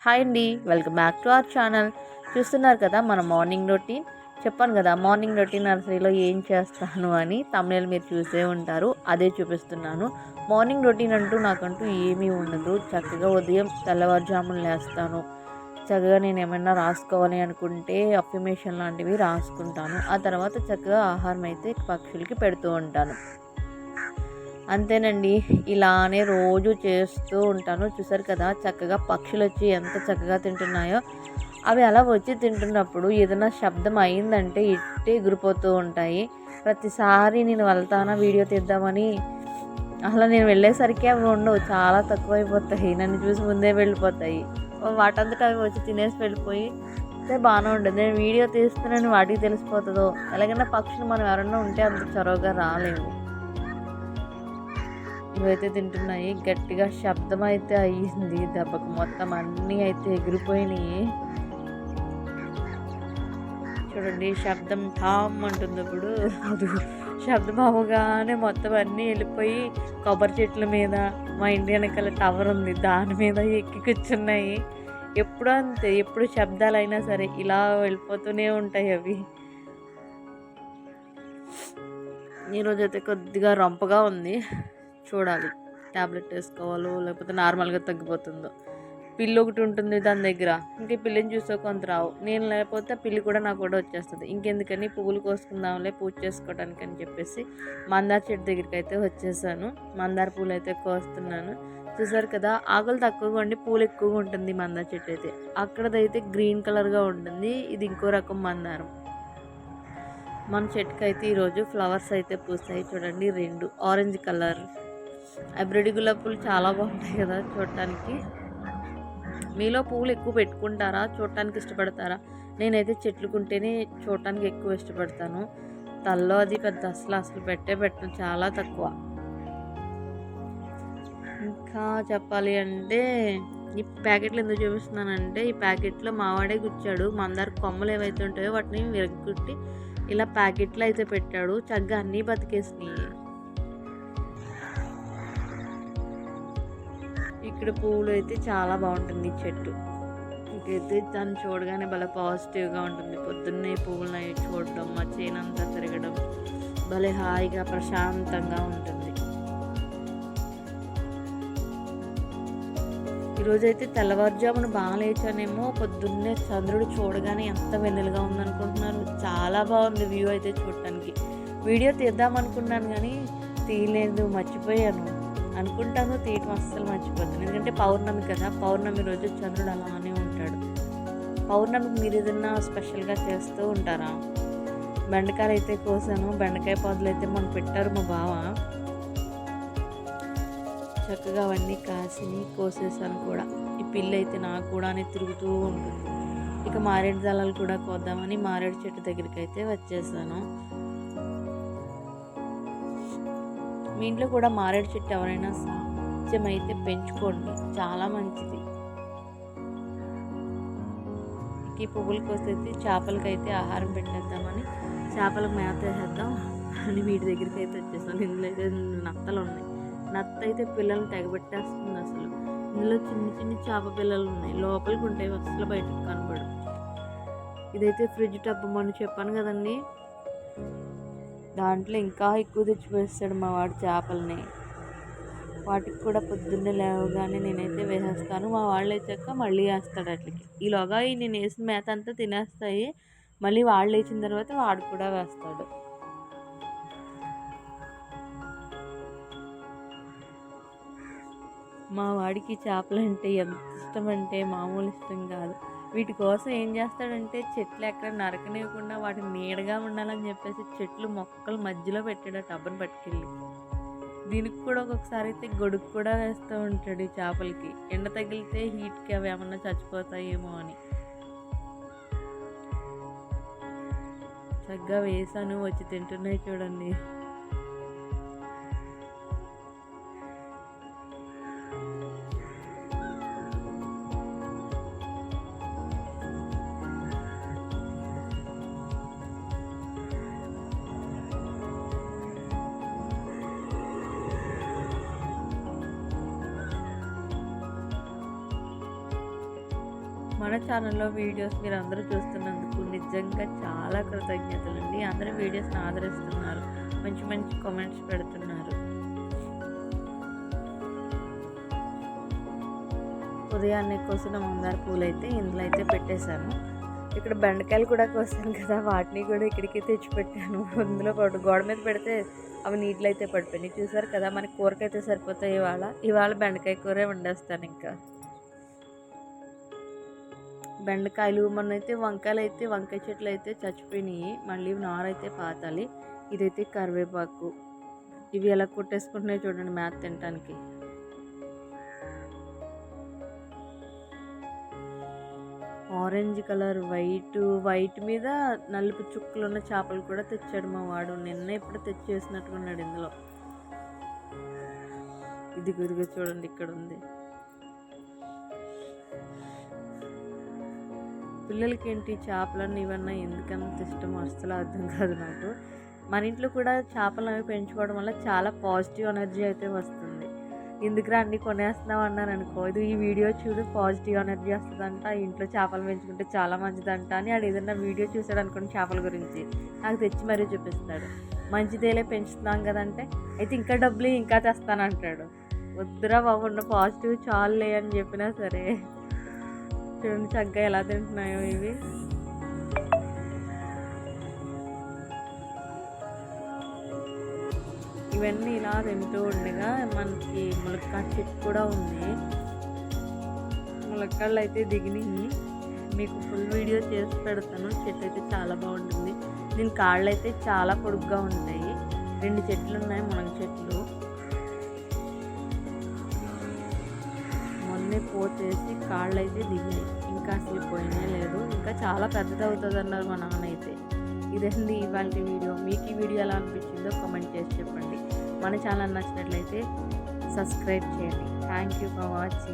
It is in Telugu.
హాయ్ అండి, welcome back to our channel. చూస్తున్నారు కదా మన మార్నింగ్ రొటీన్. చెప్పాను కదా మార్నింగ్ రొటీన్ నర్సరీలో ఏం చేస్తాను అని. తమిళ మీరు చూసే ఉంటారు, అదే చూపిస్తున్నాను. మార్నింగ్ రొటీన్ అంటూ నాకంటూ ఏమీ ఉండదు. చక్కగా ఉదయం తెల్లవారుజామున లేస్తాను. చక్కగా నేను ఏమైనా రాసుకోవాలి అనుకుంటే అఫర్మేషన్ లాంటివి రాసుకుంటాను. ఆ తర్వాత చక్కగా ఆహారం అయితే పక్షులకి పెడుతూ ఉంటాను. అంతేనండి. ఇలానే రోజు చేస్తూ ఉంటాను. చూసారు కదా చక్కగా పక్షులు వచ్చి ఎంత చక్కగా తింటున్నాయో. అవి అలా వచ్చి తింటున్నప్పుడు ఏదైనా శబ్దం అయిందంటే ఇట్టే ఎగిరిపోతూ ఉంటాయి. ప్రతిసారి నేను వెళ్తానా వీడియో తీద్దామని, అలా నేను వెళ్ళేసరికి అవి ఉండవు, చాలా తక్కువైపోతాయి. నన్ను చూసి ముందే వెళ్ళిపోతాయి. వాటంతట అవి వచ్చి తినేసి వెళ్ళిపోయి అయితే బాగానే ఉండదు. నేను వీడియో తీస్తున్నాను వాటికి తెలిసిపోతుందో. ఎలాగైనా పక్షులు మనం ఎవరన్నా ఉంటే అంత చొరవగా రాలేము. ఇవైతే తింటున్నాయి. గట్టిగా శబ్దం అయితే అయ్యింది దెబ్బకు. మొత్తం అన్నీ అయితే ఎగిరిపోయినాయి. చూడండి శబ్దం ఠామ్ అంటుంది. ఇప్పుడు అది శబ్దం అవ్వగానే మొత్తం అన్నీ వెళ్ళిపోయి కొబ్బరి చెట్ల మీద, మా ఇంటి వెనకాల టవర్ ఉంది దాని మీద ఎక్కి కూర్చున్నాయి. ఎప్పుడు అంతే, ఎప్పుడు శబ్దాలైనా సరే ఇలా వెళ్ళిపోతూనే ఉంటాయి అవి. ఈరోజైతే కొద్దిగా రొంపగా ఉంది, చూడాలి ట్యాబ్లెట్ వేసుకోవాలో లేకపోతే నార్మల్గా తగ్గిపోతుందో. పిల్లి ఒకటి ఉంటుంది దాని దగ్గర, ఇంక పిల్లిని చూసే కొంత రావు. నేను లేకపోతే పిల్లి కూడా నాకు కూడా వచ్చేస్తుంది. ఇంకెందుకని పువ్వులు కోసుకుందాంలే పూజ చేసుకోవడానికి అని చెప్పేసి మందార చెట్టు దగ్గరికి అయితే వచ్చేసాను. మందార పూలు అయితే కోస్తున్నాను. చూసారు కదా ఆకులు తక్కువగా ఉండి పూలు ఎక్కువగా ఉంటుంది మందార చెట్టు అయితే. అక్కడదైతే గ్రీన్ కలర్గా ఉంటుంది, ఇది ఇంకో రకం మందారం. మన చెట్టుకి అయితే ఈరోజు ఫ్లవర్స్ అయితే పూస్తాయి. చూడండి 2 ఆరెంజ్ కలర్ హైబ్రిడ్ గులాబీ పూలు చాలా బాగుంటాయి కదా చూడటానికి. మీలో పువ్వులు ఎక్కువ పెట్టుకుంటారా, చూడటానికి ఇష్టపడతారా? నేనైతే చెట్లుకుంటేనే చూడటానికి ఎక్కువ ఇష్టపడతాను. తల్లో అది పెద్ద అసలు పెట్టను, చాలా తక్కువ. ఇంకా చెప్పాలి అంటే ఈ ప్యాకెట్లు ఎందుకు చూపిస్తున్నానంటే, ఈ ప్యాకెట్లో మావాడే గుచ్చాడు. మందార కొమ్మలు ఏవైతే ఉంటాయో వాటిని విరగొట్టి ఇలా ప్యాకెట్లు అయితే పెట్టాడు. చక్కగా అన్నీ బతికేసినాయి. ఇక్కడ పువ్వులు అయితే చాలా బాగుంటుంది ఈ చెట్టు. ఇంకైతే దాన్ని చూడగానే భలే పాజిటివ్గా ఉంటుంది. పొద్దున్నే పువ్వులను చూడడం, మా చేనంతా తిరగడం భలే హాయిగా ప్రశాంతంగా ఉంటుంది. ఈరోజైతే తెల్లవారుజామున బాగా లేచానేమో. పొద్దున్నే చంద్రుడు చూడగానే ఎంత వెన్నెలుగా ఉందనుకుంటున్నారు. చాలా బాగుంది వ్యూ అయితే చూడటానికి. వీడియో తీద్దామనుకున్నాను కానీ తీయలేదు, మర్చిపోయాను. అనుకుంటాను తీయటం అస్సలు మర్చిపోతాను. ఎందుకంటే పౌర్ణమి కదా, పౌర్ణమి రోజు చంద్రుడు అలానే ఉంటాడు. పౌర్ణమికి మీరు ఏదన్నా స్పెషల్గా చేస్తూ ఉంటారా? బెండకాయలు అయితే కోసాను. బెండకాయ పాదులు అయితే మనం పెట్టారు మా బావ. చక్కగా అవన్నీ కాసి కోసేసాను కూడా. ఈ పిల్లి అయితే నాకు కూడా తిరుగుతూ ఉంటుంది. ఇక మారేడు దళాలు కూడా కోద్దామని మారేడు చెట్టు దగ్గరికి అయితే వచ్చేసాను. మీ ఇంట్లో కూడా మారేడు చెట్టు ఎవరైనా సాధ్యమైతే పెంచుకోండి, చాలా మంచిది. ఈ పువ్వులు కోసేసి చేపలకైతే ఆహారం పెట్టేద్దామని చేపలకు మేత వేసేద్దాం అని వీటి దగ్గరికి అయితే వచ్చేసాను. ఇందులో అయితే నత్తలు ఉన్నాయి. నత్త అయితే పిల్లల్ని తెగబెట్టేస్తుంది అసలు. ఇందులో చిన్న చేప పిల్లలు ఉన్నాయి, లోపలికి ఉంటాయి, అసలు బయటకు కనబడు. ఇదైతే ఫ్రిడ్జ్ టబ్ మొన్న చెప్పాను కదండి, దాంట్లో ఇంకా ఎక్కువ తెచ్చిపోస్తాడు మా వాడు చేపలని. వాటికి కూడా పొద్దున్నే లేవగానే నేనైతే వేసేస్తాను. మా వాళ్ళు వేసాక మళ్ళీ వేస్తాడు అట్లకి. ఈలోగా నేను వేసిన మేత అంతా తినేస్తాయి. మళ్ళీ వాళ్ళు వేసిన తర్వాత వాడు కూడా వేస్తాడు. మా వాడికి చేపలు అంటే ఎంత ఇష్టం అంటే మామూలు ఇష్టం కాదు. వీటి కోసం ఏం చేస్తాడంటే చెట్లు ఎక్కడ నరకనివ్వకుండా వాటిని నీడగా ఉండాలని చెప్పేసి చెట్లు మొక్కలు మధ్యలో పెట్టాడు ఆ టబ్బును పట్టుకెళ్ళి. దీనికి కూడా ఒక్కొక్కసారి అయితే గొడుగు కూడా వేస్తూ ఉంటాడు ఈ చేపలకి. ఎండ తగిలితే హీట్కి అవి ఏమన్నా చచ్చిపోతాయేమో అని. చక్కగా వేసాను, వచ్చి తింటున్నాయి చూడండి. మన ఛానల్లో వీడియోస్ మీరు అందరూ చూస్తున్నందుకు నిజంగా చాలా కృతజ్ఞతలండి. అందరూ వీడియోస్ని ఆదరిస్తున్నారు, మంచి మంచి కామెంట్స్ పెడుతున్నారు. ఉదయాన్నే కోసిన మందార పూలు అయితే ఇందులో అయితే పెట్టేశాను. ఇక్కడ బెండకాయలు కూడా కోసాను కదా, వాటిని కూడా ఇక్కడికి తెచ్చిపెట్టాను. అందులో గోడ మీద పెడితే అవి నీటిలో అయితే పడిపోయినాయి. చూసారు కదా, మనకి కూరకైతే సరిపోతాయి. ఇవాళ బెండకాయ కూరే వండేస్తాను. ఇంకా బెండకాయలు మొన్నైతే వంకాయ చెట్లు అయితే చచ్చిపోయినాయి. మళ్ళీ నారైతే పాతాలి. ఇదైతే కరివేపాకు. ఇవి ఎలా కొట్టేసుకుంటున్నాయి చూడండి మేత తినడానికి. ఆరెంజ్ కలర్ వైట్ మీద నలుపు చుక్కలు ఉన్న చేపలు కూడా తెచ్చాడు మా వాడు. నిన్న ఇప్పుడు తెచ్చేసినట్టుకున్నాడు ఇందులో. ఇదిగో చూడండి, ఇక్కడ ఉంది. పిల్లలకి ఏంటి చేపలన్నీ ఇవన్నీ ఎందుకంత ఇష్టం అసలు అర్థం కాదు నాకు. మన ఇంట్లో కూడా చేపలు అవి పెంచుకోవడం వల్ల చాలా పాజిటివ్ ఎనర్జీ అయితే వస్తుంది. ఎందుకురా అన్నీ కొనేస్తున్నావు అన్నాను అనుకో, ఇది ఈ వీడియో చూడు పాజిటివ్ ఎనర్జీ వస్తుందంట, ఇంట్లో చేపలు పెంచుకుంటే చాలా మంచిదంట అని ఆడు ఏదన్నా వీడియో చూసాడు అనుకోండి చేపల గురించి, నాకు తెచ్చి మరీ చూపిస్తాడు. మంచిదేలే పెంచుతున్నాం కదంటే, అయితే ఇంకా డబ్బులు ఇంకా తెస్తానంటాడు. వద్దురా బాబు, ఉన్న పాజిటివ్ చాలులే అని చెప్పినా సరే. చూడండి చక్కగా ఎలా తింటున్నాయో ఇవి. ఇవన్నీ ఇలా తింటూ ఉండగా మనకి ములక్కాడ చెట్టు కూడా ఉంది. ములక్కాడలు అయితే దిగినాయి. మీకు ఫుల్ వీడియో చేసి పెడతాను. చెట్టు అయితే చాలా బాగుంటుంది. దీని కాళ్ళు అయితే చాలా పొడుగ్గా ఉంటాయి. 2 చెట్లు ఉన్నాయి, మునగ చెట్లు. మొన్నే పోతేసి కాళ్ళు అయితే దిగినాయి. ఇంకా అసలు పోయినా లేదు. ఇంకా చాలా పెద్దది అవుతుంది అన్నారు మా నాన్న అయితే. ఇదండి ఇవాళ వీడియో. మీకు ఈ వీడియో ఎలా అనిపించిందో కామెంట్ చేసి చెప్పండి. మన ఛానల్ నచ్చినట్లయితే సబ్స్క్రైబ్ చేయండి. Thank you for watching.